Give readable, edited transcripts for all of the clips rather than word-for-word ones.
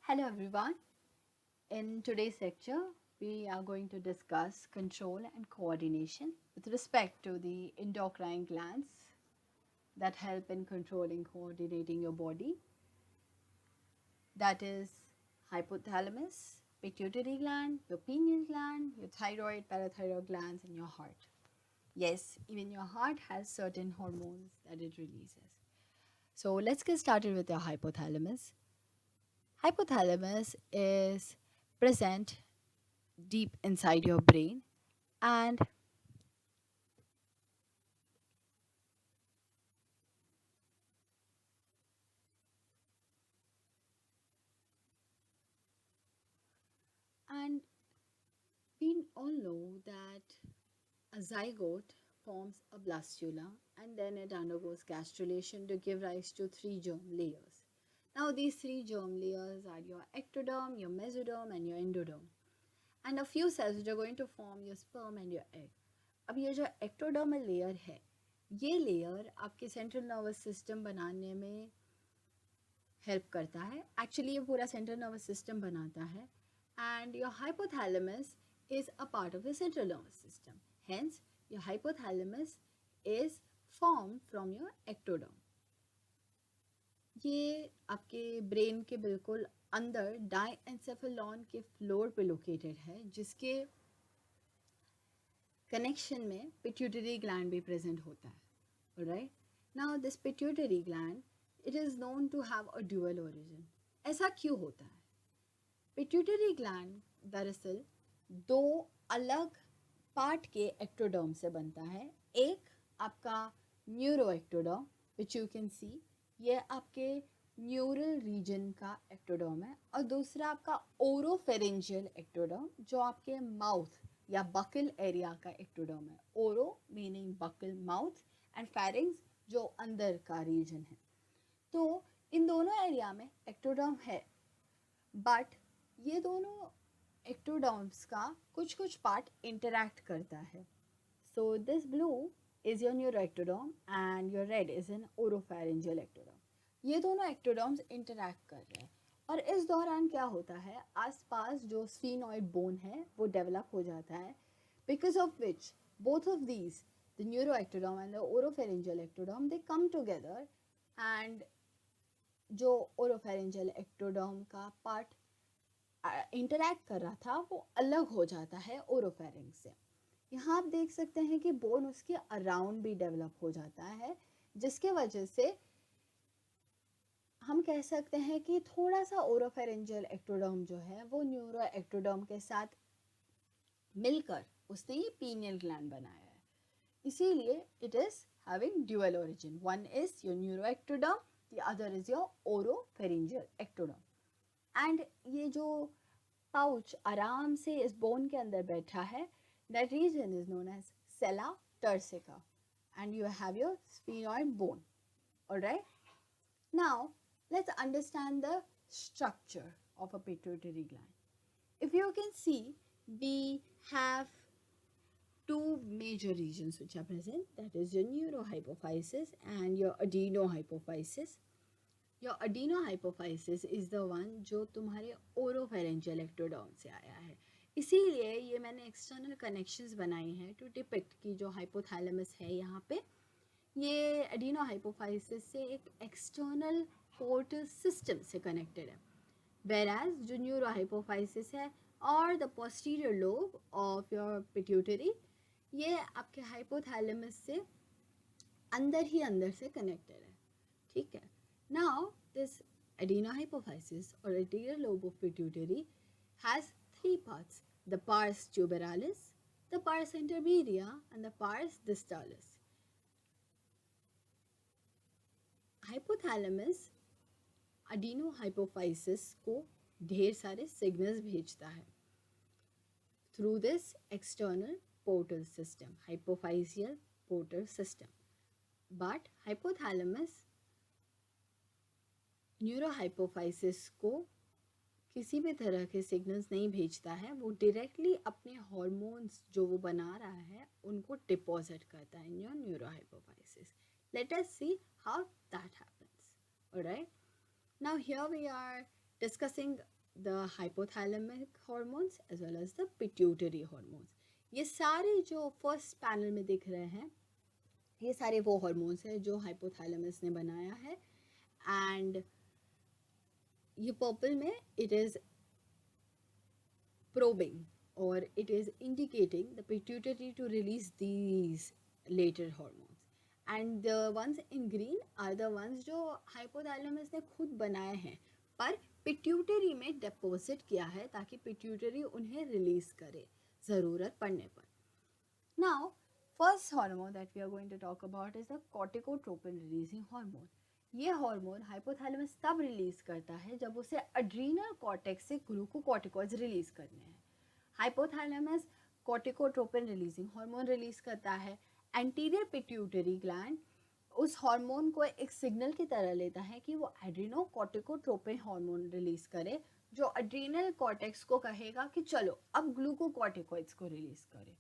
Hello everyone. In today's lecture, we are going to discuss control and coordination with respect to the endocrine glands that help in controlling coordinating your body. That is hypothalamus, pituitary gland, your pineal gland, your thyroid, parathyroid glands, and your heart. Yes, even your heart has certain hormones that it releases. So let's get started with your hypothalamus. Hypothalamus is present deep inside your brain and and we all know that a zygote forms a blastula and then it undergoes gastrulation to give rise to three germ layers. Now these three germ layers are your ectoderm, your mesoderm and your endoderm, and a few cells which are going to form your sperm and your egg. अब ये जो ectodermal layer है, ये layer आपके central nervous system बनाने में help करता है. एक्चुअली ये पूरा सेंट्रल नर्वस सिस्टम बनाता है and your hypothalamus is a part of the central nervous system. Hence your hypothalamus is form from your ectoderm. ये आपके ब्रेन के बिल्कुल अंदर डाइएंसेफेलॉन के फ्लोर पे लोकेटेड है, जिसके कनेक्शन में पिट्यूटरी ग्लैंड भी प्रेजेंट होता है. Right now this pituitary gland it is known to have a dual origin. ऐसा क्यों होता है? पिट्यूटरी ग्लैंड दरअसल दो अलग पार्ट के एक्टोडर्म से बनता है. एक आपका neuro ectoderm which you can see, ये आपके न्यूरल रीजन का एक्टोडर्म है, और दूसरा आपका ओरोफेरेंजियल एक्टोडर्म जो आपके माउथ या बकल एरिया का एक्टोडर्म है. Oro meaning buccal mouth and pharynx जो अंदर का रीजन है. तो इन दोनों एरिया में एक्टोडर्म है, बट ये दोनों एक्टोडर्म्स का कुछ कुछ पार्ट इंटरैक्ट करता है. So this blue is your neuroectoderm and your red is an oropharyngeal ectoderm. ये दोनों एक्टोडर्म्स इंटरैक्ट कर रहे हैं, और इस दौरान क्या होता है, आसपास जो स्फीनॉइड बोन है वो डेवलप हो जाता है, because of which both of these the neuroectoderm and the oropharyngeal ectoderm they come together, and जो ओरोफैरिंजियल एक्टोडर्म का पार्ट इंटरैक्ट कर रहा था वो अलग हो जाता है ओरोफेरिंग से. यहाँ आप देख सकते हैं कि बोन उसके अराउंड भी डेवलप हो जाता है, जिसके वजह से हम कह सकते हैं कि थोड़ा सा ओरोफेरेंजियल एक्टोडर्म जो है वो न्यूरो एक्टोडर्म के साथ मिलकर उसने ये पीनियल ग्लैंड बनाया है. इसीलिए it is having dual origin. One is your neuro ectoderm, the other is your oropharyngeal ectoderm. And ये जो पाउच आराम से इस बोन के अंदर बैठा है, that region is known as sella turcica, and you have your sphenoid bone. All right, now let's understand the structure of a pituitary gland. If you can see, we have two major regions which are present, that is your neurohypophysis and your adenohypophysis. Your adenohypophysis is the one जो तुम्हारे oropharyngeal ectoderm से आया है. इसीलिए ये मैंने external connections बनाई हैं टू डिपिक्ट कि जो हाइपोथैलेमस है यहाँ पे, ये एडिनोहाइपोफाइसिस से एक एक्सटर्नल पोर्टल सिस्टम से कनेक्टेड है, whereas जो न्यूरोहाइपोफाइसिस है और the posterior lobe of your pituitary, ये आपके हाइपोथैलेमस से अंदर ही अंदर से कनेक्टेड है. ठीक है. Now, this adenohypophysis or anterior lobe of pituitary has three parts: the pars tuberalis, the pars intermedia, and the pars distalis. Hypothalamus adenohypophysis को ढेर सारे सिग्नल्स भेजता है through this external portal system, hypophyseal portal system. But hypothalamus neurohypophysis को किसी भी तरह के सिग्नल्स नहीं भेजता है. वो डायरेक्टली अपने हार्मोन्स जो वो बना रहा है उनको डिपॉजिट करता है in your neurohypophysis. Let us see how that happens. Alright, now here we are discussing the hypothalamic hormones as well as the pituitary hormones. ये सारे जो फर्स्ट पैनल में दिख रहे हैं ये सारे वो हार्मोन्स हैं जो हाइपोथैलेमस ने बनाया है. एंड ये पर्पल में it is probing or it is indicating the pituitary to release these later hormones, and the ones in green are the ones जो hypothalamus ने खुद बनाए हैं पर पिट्यूटरी में डिपॉजिट किया है ताकि पिट्यूटरी उन्हें रिलीज करे ज़रूरत पड़ने पर. Now, first hormone that we are going to talk about is the corticotropin releasing hormone. ये हार्मोन हाइपोथैलेमस तब रिलीज करता है जब उसे एड्रीनल कॉर्टेक्स से ग्लूकोकॉर्टिकॉइड्स रिलीज करने हैं. Hypothalamus corticotropin releasing hormone release करता है. एंटीरियर पिट्यूटरी ग्लैंड उस हार्मोन को एक सिग्नल की तरह लेता है कि वो एड्रीनो कॉर्टिकोट्रोपिन हार्मोन रिलीज करे जो एड्रीनल कॉर्टेक्स को कहेगा कि चलो अब ग्लूकोकॉर्टिकॉइड्स को रिलीज करे.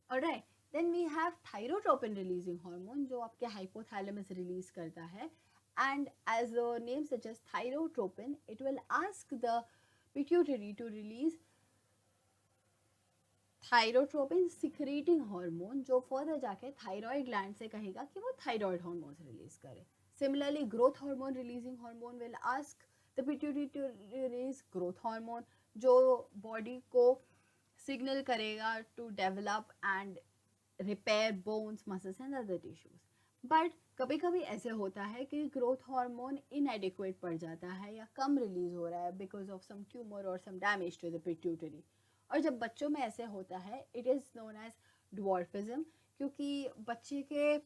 Alright, then we have thyrotropin releasing hormone जो आपके हाइपोथैलेमस रिलीज करता है. And as the name suggests, thyrotropin, it will ask the pituitary to release thyrotropin secreting hormone जो फर्दर जाके थायराइड ग्लैंड से कहेगा कि वो थायराइड हार्मोन रिलीज करे. Similarly growth hormone releasing hormone will ask the pituitary to release growth hormone जो body को signal करेगा to develop and repair bones muscles and other tissues. But कभी कभी ऐसे होता है कि ग्रोथ हार्मोन इनएडिक्वेट पड़ जाता है या कम रिलीज हो रहा है बिकॉज ऑफ सम ट्यूमर और some damage to the pituitary. और जब बच्चों में ऐसे होता है it is known as dwarfism क्योंकि बच्चे के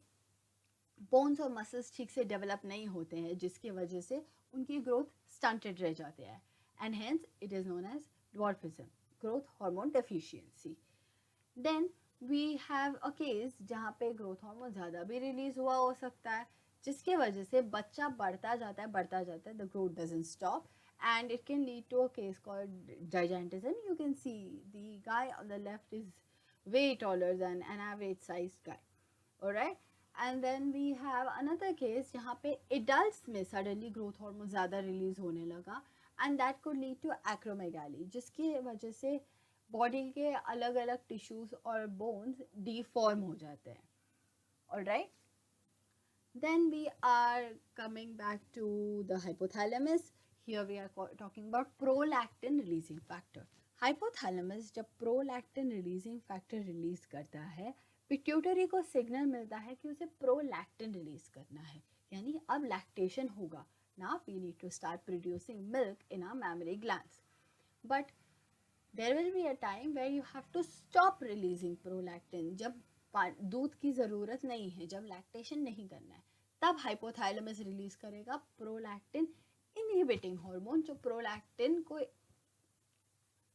बोन्स और मसल्स ठीक से डेवलप नहीं होते हैं जिसकी वजह से उनकी ग्रोथ स्टंटेड रह जाते हैं and hence it is known as dwarfism, growth hormone deficiency. Then we have a case जहाँ पे ग्रोथ हार्मोन ज़्यादा भी रिलीज हुआ हो सकता है जिसके वजह से बच्चा बढ़ता जाता है, the growth doesn't stop and it can lead to a case called gigantism. You can see the guy on the left is way taller than an average sized guy. Alright, and then we have another case जहाँ पे adults में suddenly growth hormone ज़्यादा release होने लगा and that could lead to acromegaly जिसकी वजह से body के अलग अलग टिश्यूज और बोन्स डिफॉर्म हो जाते हैं. Alright, then we are coming back to the hypothalamus. Here we are talking about prolactin releasing factor. Hypothalamus जब prolactin releasing factor release करता है पिट्यूटरी को सिग्नल मिलता है कि उसे prolactin release करना है यानी अब lactation होगा. Now we need to start producing milk in our mammary glands. But there will be a time where you have to stop releasing prolactin. जब दूध की ज़रूरत नहीं है, जब lactation नहीं करना है, तब हाइपोथैलेमस रिलीज करेगा प्रोलैक्टिन इनहिबिटिंग हार्मोन जो प्रोलैक्टिन को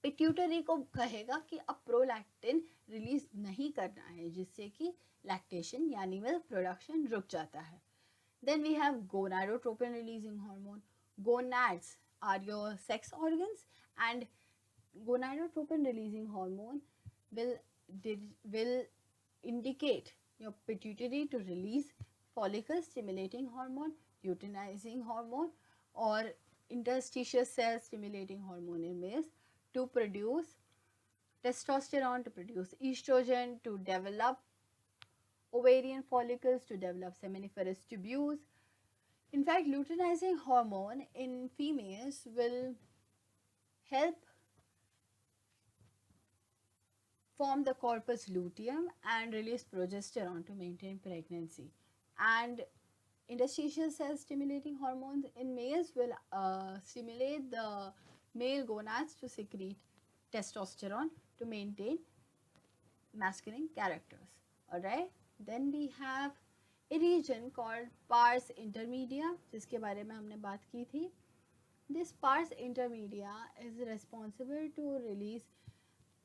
पिट्यूटरी को कहेगा कि अब प्रोलैक्टिन रिलीज नहीं करना है जिससे कि लैक्टेशन यानी मिल्क प्रोडक्शन रुक जाता है. Then we have gonadotropin releasing hormone. Gonads are your sex organs and gonadotropin releasing hormone will indicate your pituitary to release follicle stimulating hormone, luteinizing hormone or interstitial cell stimulating hormone in males to produce testosterone, to produce estrogen, to develop ovarian follicles, to develop seminiferous tubules. In fact, luteinizing hormone in females will help form the corpus luteum and release progesterone to maintain pregnancy. And interstitial cell stimulating hormones in males will stimulate the male gonads to secrete testosterone to maintain masculine characters. Alright, then we have a region called pars intermedia जिसके बारे में हमने बात की थी. This pars intermedia is responsible to release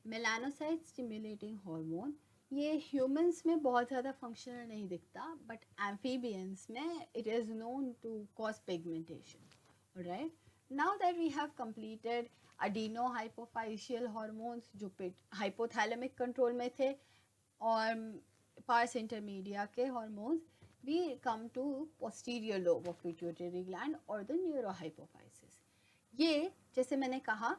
melanocyte stimulating hormone. ये humans में बहुत ज़्यादा फंक्शनल नहीं दिखता बट एम्फीबियंस में it is known to cause pigmentation. Right, now that we have completed adenohypophyseal hormones जो हाइपोथैलेमिक कंट्रोल में थे और पार्स इंटरमीडिया के hormones, we come to posterior lobe of pituitary gland और the neurohypophysis. ये जैसे मैंने कहा,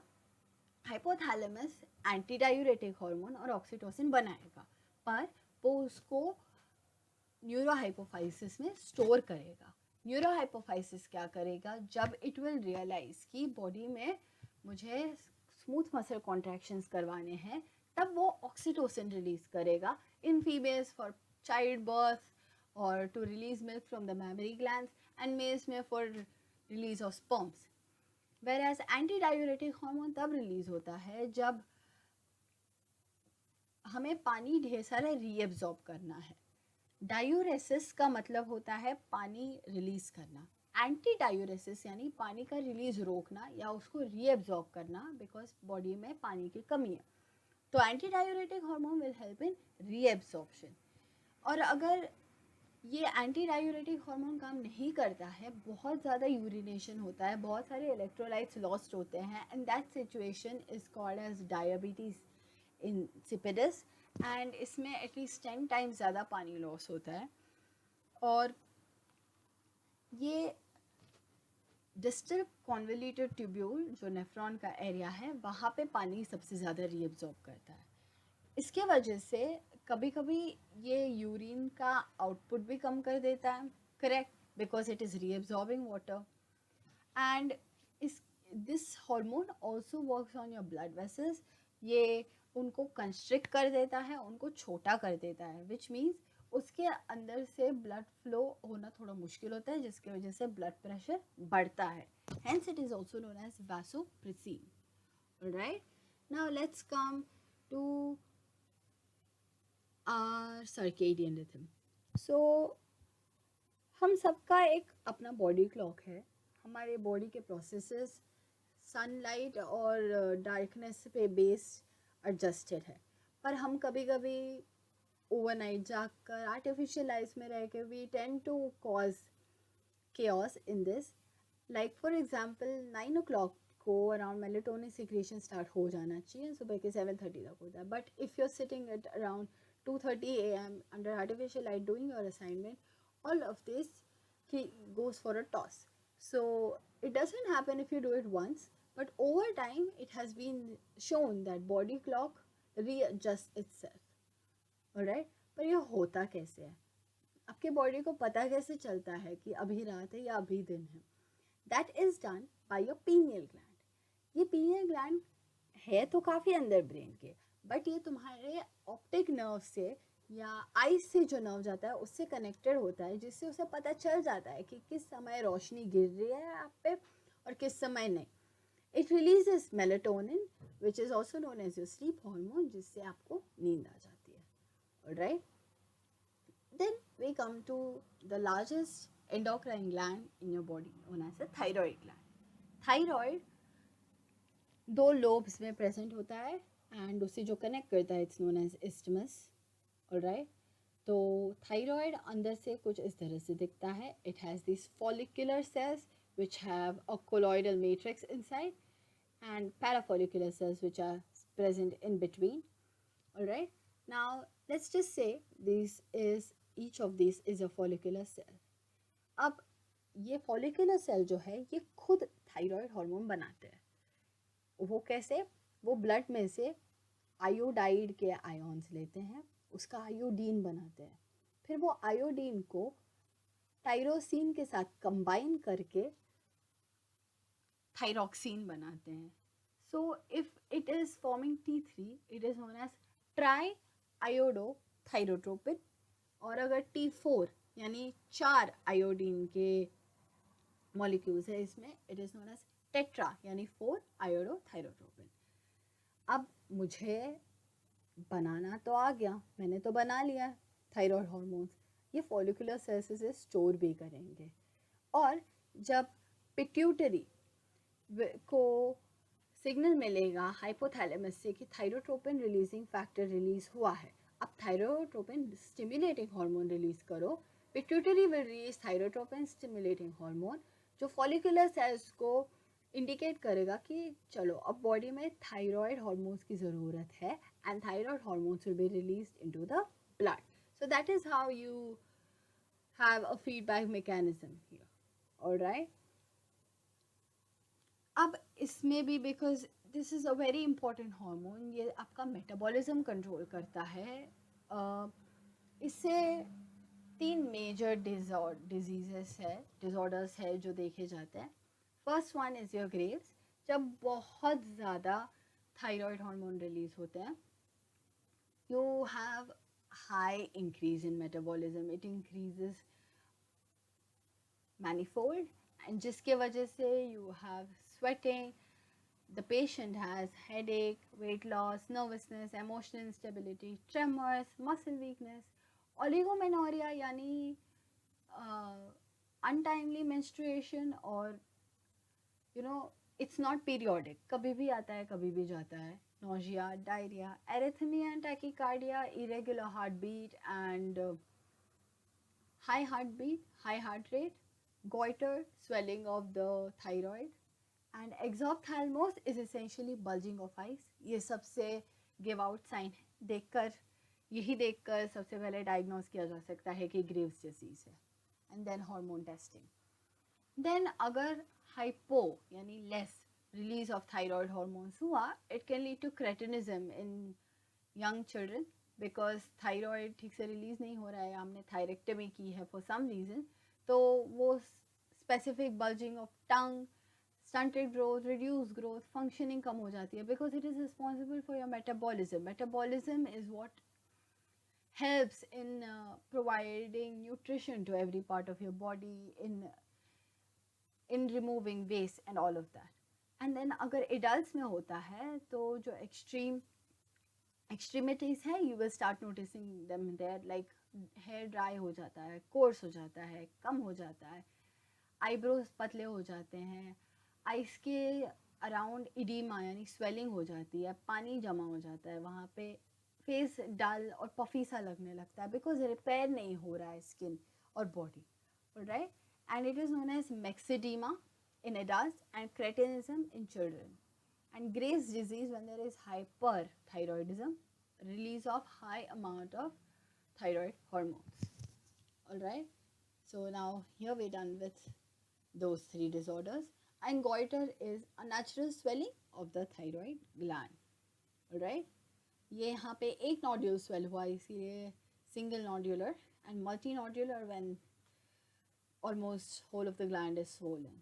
हाइपोथैलेमस एंटी डायूरेटिक हार्मोन और ऑक्सीटोसिन बनाएगा, पर वो उसको न्यूरोहाइपोफाइसिस में स्टोर करेगा। न्यूरोहाइपोफाइसिस क्या करेगा, जब इट विल रियलाइज कि बॉडी में मुझे स्मूथ मसल कॉन्ट्रैक्शंस करवाने हैं, तब वो ऑक्सीटोसिन रिलीज करेगा in females for child birth और to release milk from the mammary glands, and males में for release of sperms. Whereas anti diuretic hormone तब रिलीज होता है जब हमें पानी ढेर सारा रीएब्जॉर्ब करना है। डायूरेसिस का मतलब होता है पानी रिलीज करना, एंटी डायूरेसिस यानी पानी का रिलीज रोकना या उसको रीएब्जॉर्ब करना, बिकॉज बॉडी में पानी की कमी है। तो anti diuretic hormone will help in reabsorption. और अगर ये एंटी डायूरेटिक हार्मोन काम नहीं करता है, बहुत ज़्यादा यूरिनेशन होता है, बहुत सारे इलेक्ट्रोलाइट्स लॉस्ट होते हैं, and that situation is called as diabetes insipidus, and इसमें एटलीस्ट 10 टाइम्स ज़्यादा पानी लॉस होता है। और ये डिस्टल कॉन्वोल्यूटेड ट्यूब्यूल जो नेफ्रॉन का एरिया है, वहाँ पे पानी सबसे ज़्यादा रीअब्जॉर्ब करता है। इसके वजह से कभी कभी ये यूरिन का आउटपुट भी कम कर देता है, correct, because it is reabsorbing water. And इस this hormone also works on your blood vessels. ये उनको कंस्ट्रिक्ट कर देता है, उनको छोटा कर देता है, विच मीन्स उसके अंदर से ब्लड फ्लो होना थोड़ा मुश्किल होता है, जिसकी वजह से ब्लड प्रेशर बढ़ता है। Hence it is also known as vasopressin. Alright, now let's come to our circadian rhythm. So हम सबका एक अपना बॉडी क्लॉक है। हमारे बॉडी के प्रोसेसेस सनलाइट और डार्कनेस पे बेस्ड एडजस्टेड है, पर हम कभी कभी ओवरनाइट जाग कर आर्टिफिशियल लाइट्स में रह के we tend to cause chaos in this. Like for example 9 o'clock को अराउंड मेलेटोनिन सिक्रेशन स्टार्ट हो जाना चाहिए, सुबह के 7:30 तक होता है, but if you are sitting at around 2:30 AM under artificial light doing your assignment, all of this goes for a toss. So it doesn't happen if you do it once, but over time it has been shown that body clock readjusts itself. Alright, पर ये होता कैसे है, आपके body को पता कैसे चलता है कि अभी रात है या अभी दिन है? That is done by your pineal gland. ये पीनियल ग्लैंड है तो काफ़ी अंदर ब्रेन के, बट ये तुम्हारे ऑप्टिक नर्व से या आईज से जो नर्व जाता है उससे कनेक्टेड होता है, जिससे उसे पता चल जाता है कि किस समय रोशनी गिर रही है आप पे और किस समय नहीं। It releases melatonin which is also known as your sleep hormone, जिससे आपको नींद आ जाती है। Alright, then we come to the largest endocrine gland in your body, known as the thyroid gland. Thyroid दो lobes में present होता है, and उसे जो connect करता है it's known as isthmus. Alright, तो thyroid अंदर से कुछ इस तरह से दिखता है. It has these follicular cells which have a colloidal matrix inside, and parafollicular cells which are present in between. Alright, now let's just say each of these is a follicular cell. अब ये follicular cell जो है ये खुद thyroid hormone बनाते हैं। वो कैसे? वो ब्लड में से आयोडाइड के आयन्स लेते हैं, उसका आयोडीन बनाते हैं, फिर वो आयोडीन को टायरोसिन के साथ कंबाइन करके थायरोक्सिन बनाते हैं। So if it is forming T3, it is known as tri iodothyrotropin. और अगर T4 यानी 4 आयोडीन के मॉलिक्यूल्स है इसमें, it is known as tetra यानी 4 आयोडोथायरोट्रोपिन। अब मुझे बनाना तो आ गया, मैंने तो बना लिया थायराइड हार्मोन्स, ये फॉलिकुलर सेल्स से स्टोर भी करेंगे। और जब पिट्यूटरी को सिग्नल मिलेगा हाइपोथैलेमस से कि थायरोट्रोपिन रिलीजिंग फैक्टर रिलीज हुआ है, अब थायरोट्रोपिन स्टिमुलेटिंग हार्मोन रिलीज करो, pituitary will release thyrotropin stimulating hormone, जो फॉलिकुलर सेल्स को इंडिकेट करेगा कि चलो अब बॉडी में थायराइड हार्मोन्स की ज़रूरत है, and thyroid hormones will be released into the blood. So that is how you have a feedback mechanism here. All right. अब इसमें भी because this is a very important hormone, ये आपका metabolism control करता है। इससे तीन मेजर डिजीजेस है, डिसऑर्डर्स है जो देखे जाते हैं। First one is your Graves. जब बहुत ज़्यादा थायराइड हार्मोन रिलीज होते हैं, you have high increase in metabolism, it increases manifold, and जिसके वजह से you have sweating, the patient has headache, weight loss, nervousness, emotional instability, tremors, muscle weakness, oligomenoria यानी untimely menstruation, और you know it's not periodic, कभी भी आता है कभी भी जाता है, nausea, diarrhea, arrhythmia and tachycardia, irregular heartbeat and high heart rate, goiter, swelling of the thyroid, and exophthalmos is essentially bulging of eyes. ये सबसे गिव आउट साइन है, देखकर यही देखकर सबसे पहले डायग्नोस किया जा सकता है कि ग्रेव्स डिजीज है, and then hormone testing. Then अगर हाइपो यानी less release of thyroid hormones हुआ, it can lead to cretinism in young children, because thyroid ठीक से रिलीज नहीं हो रहा है, हमने थायरेक्टमी की है फॉर सम रीजन, तो वो specific bulging of tongue, stunted growth, reduced growth, functioning कम हो जाती है, because it is responsible for your metabolism. Metabolism is what helps in providing nutrition to every part of your body, in removing waste and all of that. And then अगर adults में होता है तो जो extremities है, you will start noticing them there, like hair dry हो जाता है, coarse हो जाता है, कम हो जाता है, eyebrows पतले हो जाते हैं, आइस के अराउंड इडीमा यानी स्वेलिंग हो जाती है, पानी जमा हो जाता है वहाँ पे, फेस डल और पफी सा लगने लगता है, बिकॉज रिपेयर नहीं हो रहा है स्किन और body, right, and it is known as myxoedema in adults and cretinism in children, and Graves' disease when there is hyperthyroidism, release of high amount of thyroid hormones. All right, so now here we're done with those three disorders, and goiter is a natural swelling of the thyroid gland. All right, ये यहाँ पे एक nodule swell हुआ, इसीलिए single nodular, and multi nodular when almost whole of the gland is swollen.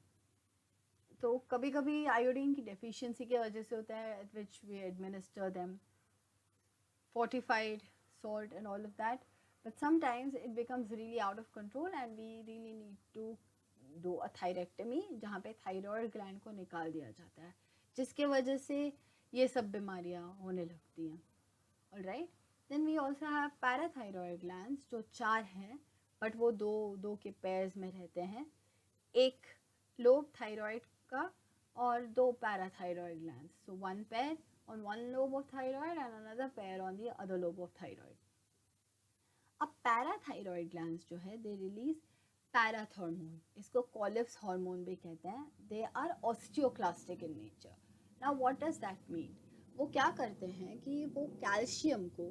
तो कभी कभी iodine की डेफिशिएंसी की वजह से होता है, at which we administer them fortified salt and all of that, but sometimes it becomes really out of control and we really need to do a thyrectomy, जहाँ पे थायराइड ग्लैंड को निकाल दिया जाता है, जिसके वजह से ये सब बीमारियाँ होने लगती हैं. All right, then we also have parathyroid glands, जो 4 हैं, बट वो दो दो के पेयर्स में रहते हैं, एक लोब थायराइड का और 2 parathyroid glands, so 1 pair on one lobe of thyroid and another pair on the other lobe of thyroid. अब पैराथायरॉयड ग्लैंड्स जो है, दे रिलीज पैराथॉर्मोन, इसको कॉलिप्स हार्मोन भी कहते हैं. They are osteoclastic in nature. Now what does that mean? वो क्या करते हैं कि वो कैल्शियम को,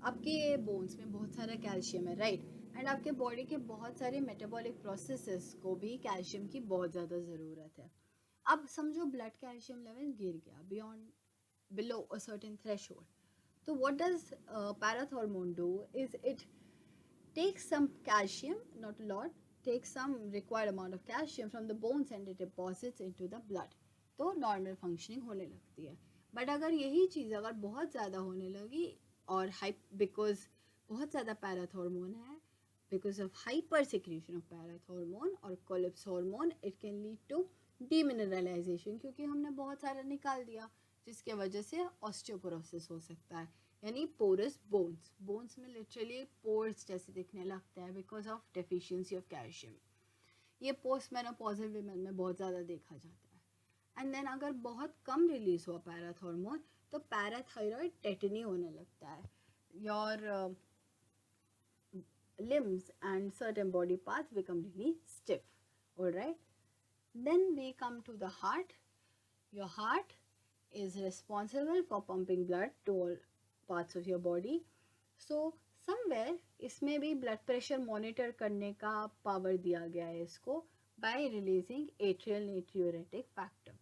आपके बोन्स में बहुत सारा कैल्शियम है, राइट, एंड आपके बॉडी के बहुत सारे मेटाबॉलिक प्रोसेसेस को भी कैल्शियम की बहुत ज़्यादा ज़रूरत है. अब समझो ब्लड कैल्शियम लेवल गिर गया beyond below a certain threshold. So what does parathormone do is it takes some calcium, not a lot, takes some required amount of calcium from the bones and it deposits into the blood. तो normal functioning होने लगती है. But अगर यही चीज़ अगर बहुत ज़्यादा होने लगी और बिकॉज बहुत ज़्यादा पैराथॉर्मोन है, because of hyper secretion of parathormone or collapse hormone, it can lead to demineralization, क्योंकि हमने बहुत सारा निकाल दिया, जिसके वजह से ऑस्टियोपोरोसिस हो सकता है, यानी पोरस बोन्स में लिटरली पोर्स जैसे दिखने लगता है because of deficiency of calcium. ये पोस्ट मेनोपॉजल वीमेन में बहुत ज़्यादा देखा जाता है. एंड देन अगर बहुत कम रिलीज हुआ पैराथॉर्मोन, तो पैराथायरॉयड टेटनी होने लगता है. Your limbs and certain body parts become really stiff. All right, then we come to the heart. Your heart is responsible for pumping blood to all parts of your body. So somewhere इसमें भी blood pressure monitor करने का power दिया गया है इसको by releasing atrial natriuretic factor.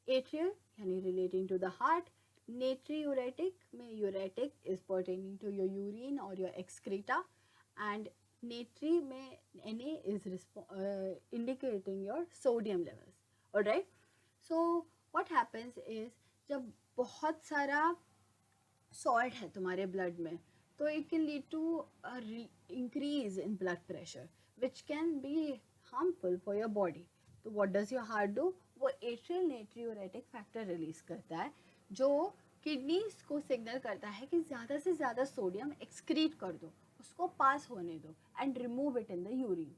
Atrial यानी relating to the heart. Natriuretic में यूरेटिक is pertaining to your urine or your excreta, and natri में Na is indicating your sodium levels. Alright, so what happens is जब बहुत सारा salt है तुम्हारे blood में, तो it can lead to a increase in blood pressure which can be harmful for your body. तो what does your heart do? वो atrial natriuretic factor release करता है जो किडनीज को सिग्नल करता है कि ज़्यादा से ज़्यादा सोडियम एक्सक्रीट कर दो, उसको पास होने दो and remove it in the urine.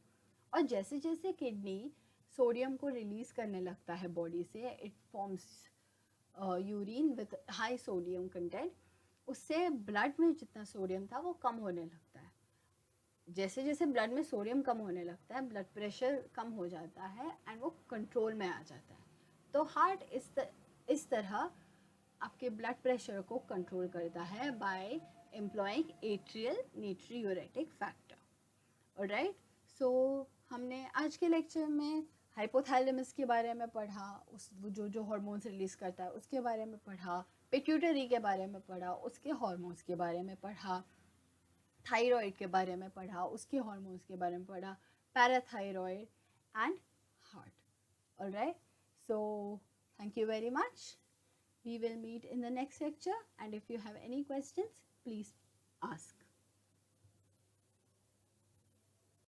और जैसे जैसे किडनी सोडियम को रिलीज करने लगता है बॉडी से, it forms urine with high sodium content. उससे ब्लड में जितना सोडियम था वो कम होने लगता है. जैसे जैसे ब्लड में सोडियम कम होने लगता है, ब्लड प्रेशर कम हो जाता है एंड वो कंट्रोल में आ जाता है. तो हार्ट इस तरह आपके ब्लड प्रेशर को कंट्रोल करता है by employing atrial natriuretic factor. Alright, so हमने आज के लेक्चर में हाइपोथैलेमस के बारे में पढ़ा, उस जो जो हार्मोन्स रिलीज करता है उसके बारे में पढ़ा, पिट्यूटरी के बारे में पढ़ा, उसके हार्मोन्स के बारे में पढ़ा, थायराइड के बारे में पढ़ा, उसके हार्मोन्स के बारे में पढ़ा, parathyroid and heart. Alright, so thank you very much. We will meet in the next lecture, and if you have any questions, please ask.